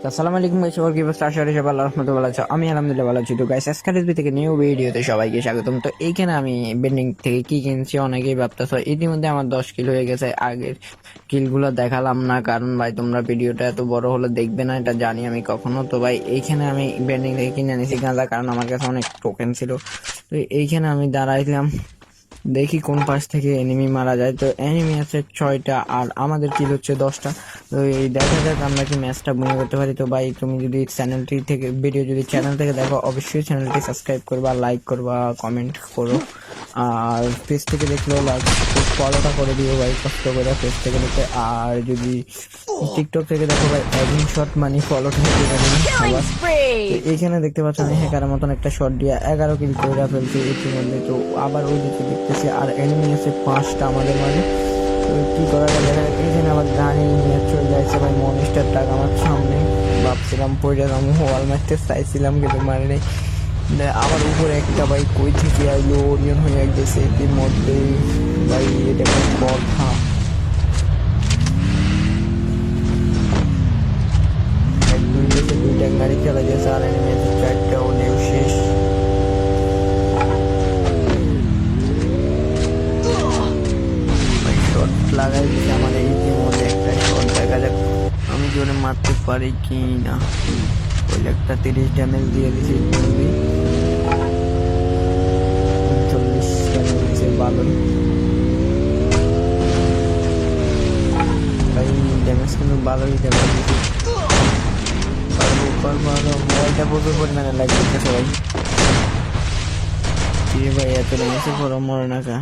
আসসালামু আলাইকুম গাইস, সবার কি অবস্থা? আশা করি সবাই আল্লাহর রহমতে ভালো আছো। আমি আলহামদুলিল্লাহ ভালো আছি। তো গাইস, এসকেএসবি থেকে নিউ ভিডিওতে সবাইকে স্বাগতম। তো এইখানে আমি বেন্ডিং থেকে কি কিনছি অনেকেই ভাবতেছো। ইতিমধ্যে আমার 10 কিল হয়ে গেছে। আগের কিলগুলো দেখালাম না, কারণ ভাই তোমরা ভিডিওটা এত বড় হলে দেখবে না, এটা জানি আমি কখনো। তো ভাই এইখানে আমি বেন্ডিং থেকে কিনে নিয়েছি গাঁজা, কারণ আমার কাছে অনেক টোকেন ছিল। তো এইখানে আমি দাঁড়াইলাম, দেখি কোন পাশ থেকে এনিমি মারা যায়। তো এনিমি আছে 6টা আর আমাদের কিল হচ্ছে 10টা। তো এই দেখা যাক আমরা কি ম্যাচটা বুনে করতে পারি। তো ভাই তুমি যদি চ্যানেলটি থেকে চ্যানেল থেকে দেখো, অবশ্যই চ্যানেলটি সাবস্ক্রাইব করবা, লাইক করবা, কমেন্ট করো। আর পেজ থেকে দেখলেও ফলোটা করে দিও ভাই, কষ্ট করে পেজ থেকে দেখে। আর যদি টিকটক থেকে দেখো ভাই, অ্যাডিং শট মানে ফলোটা করে দিবেন সবার। এইখানে দেখতে পাচ্ছ আমি হ্যাকারের মতন একটা শট দিয়ে 11 কিল করে ফেলছি ইতিমধ্যে। তো আবার ওই দিকে দেখতেছি আর এনিমি আছে 5টা আমাদের মাঝে। তো কি করা যাবে, এইখানে আবার গাড়ি নিয়ে চলে যাচ্ছে ভাই। মনিস্টার টাকা আমার সামনে, ভাবছিলাম পড়ে যাবো, ওয়াল মারতে চাইছিলাম কিন্তু মারি নাই। আবার উপরে একটা ভাই কই থেকে আইলো, ওরিয়ন হয়ে গেছে এটির মধ্যে। ভাই এটা কোনো কথা? দুইটা গাড়ি চলে গেছে আর এনিমি আছে 4টা, ওনেও শেষ। লাগাই দিচ্ছে আমার ইতিমধ্যে একটা শট, দেখা যাক আমি জোরে মারতে পারি কি না। ওই একটা 30 ড্যামেজ দিয়ে দিছি, 40 ড্যামেজ দিছে, ভালোই ভাই। ড্যামেজ কিন্তু ভালোই ড্যামেজ দিছি। মোবাইলটা প্রচুর পরিমাণে লাইক করতেছে ভাই। কি ভাই, এত ড্যামেজের পরও মরে না কা?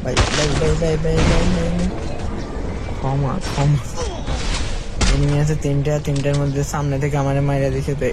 ভাই ভাই ভাই ভাই ভাই ভাই ভাই, ক্ষমা ক্ষমা। এনিমি আছে 3টা, 3টার মধ্যে সামনে থেকে আমার মাইরা দিছে। তো